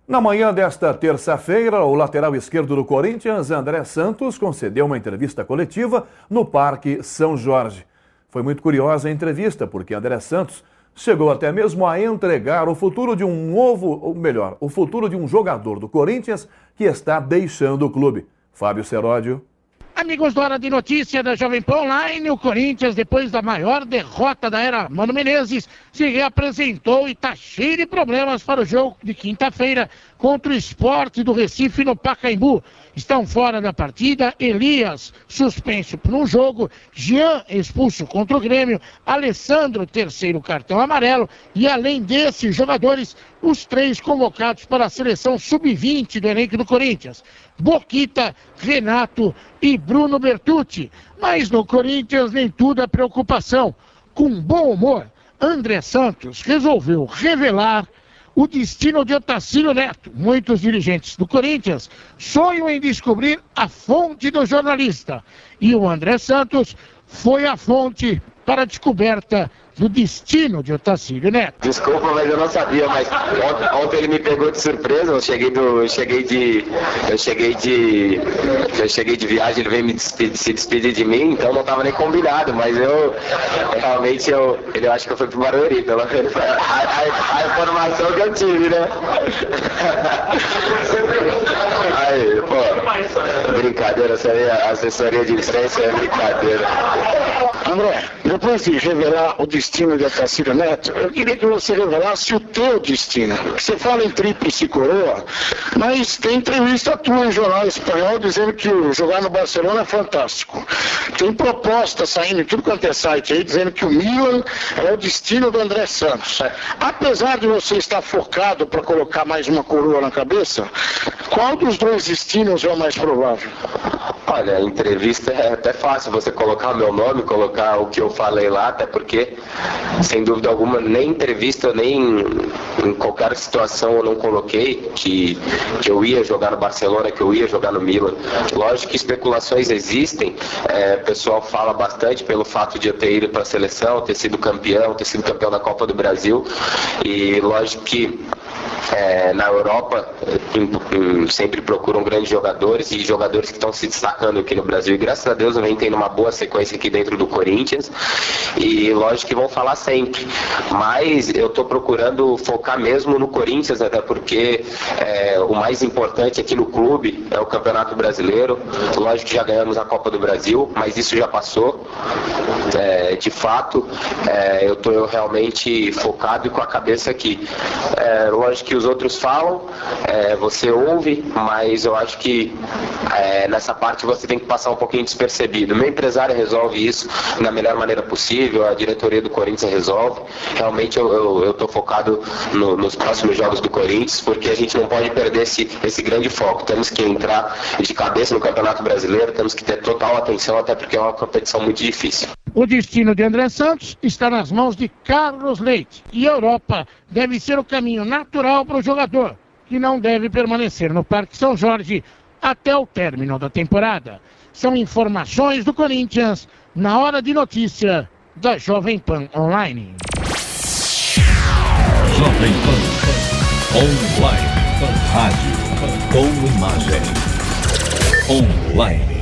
Na manhã desta terça-feira, o lateral esquerdo do Corinthians, André Santos, concedeu uma entrevista coletiva no Parque São Jorge. Foi muito curiosa a entrevista, porque André Santos chegou até mesmo a entregar o futuro de o futuro de um jogador do Corinthians que está deixando o clube. Fábio Seródio. Amigos do Hora de Notícia da Jovem Pan Online, o Corinthians, depois da maior derrota da era Mano Menezes, se reapresentou e está cheio de problemas para o jogo de quinta-feira contra o Sport do Recife no Pacaembu. Estão fora da partida Elias, suspenso por um jogo, Jean, expulso contra o Grêmio, Alessandro, terceiro cartão amarelo, e além desses jogadores, os 3 convocados para a seleção sub-20 do elenco do Corinthians: Boquita, Renato e Bruno Bertucci. Mas no Corinthians nem tudo é preocupação. Com bom humor, André Santos resolveu revelar o destino de Otacílio Neto. Muitos dirigentes do Corinthians sonham em descobrir a fonte do jornalista. E o André Santos foi a fonte para a descoberta do destino de Otacílio Neto. Desculpa, mas eu não sabia, mas ontem ele me pegou de surpresa. Eu cheguei de viagem, ele veio se despedir de mim, então não estava nem combinado, mas eu acho que eu fui pro Barueri, pelo menos a informação que eu tive, né? Aí, pô, brincadeira, essa aí, a assessoria de imprensa é brincadeira. André, depois de revelar o destino de Otacílio Neto, eu queria que você revelasse o teu destino. Você fala em tríplice coroa, mas tem entrevista tua em jornal espanhol dizendo que jogar no Barcelona é fantástico. Tem proposta saindo em tudo quanto é site aí, dizendo que o Milan é o destino do André Santos. Apesar de você estar focado para colocar mais uma coroa na cabeça, qual dos 2 destinos é o mais provável? Olha, a entrevista é até fácil você colocar o meu nome, colocar o que eu falei lá, até porque, sem dúvida alguma, nem entrevista, nem em qualquer situação eu não coloquei que eu ia jogar no Barcelona, que eu ia jogar no Milan. Lógico que especulações existem, o pessoal fala bastante pelo fato de eu ter ido para a seleção, ter sido campeão da Copa do Brasil, e lógico que na Europa sempre procuram grandes jogadores e jogadores que estão se destacando aqui no Brasil, e graças a Deus vem tendo uma boa sequência aqui dentro do Corinthians, e lógico que vão falar sempre, mas eu estou procurando focar mesmo no Corinthians, até porque o mais importante aqui no clube é o Campeonato Brasileiro. Lógico que já ganhamos a Copa do Brasil, mas isso já passou. De fato, eu estou realmente focado e com a cabeça aqui. Lógico que os outros falam, você ouve, mas eu acho que nessa parte você tem que passar um pouquinho despercebido. Meu empresário resolve isso da melhor maneira possível, a diretoria do Corinthians resolve. Realmente eu estou focado nos próximos jogos do Corinthians, porque a gente não pode perder esse grande foco. Temos que entrar de cabeça no Campeonato Brasileiro, temos que ter total atenção, até porque é uma competição muito difícil. O destino de André Santos está nas mãos de Carlos Leite, e a Europa deve ser o caminho natural para o jogador, que não deve permanecer no Parque São Jorge até o término da temporada. São informações do Corinthians na Hora de Notícia da Jovem Pan Online. Jovem Pan Online. Rádio com imagem. Online.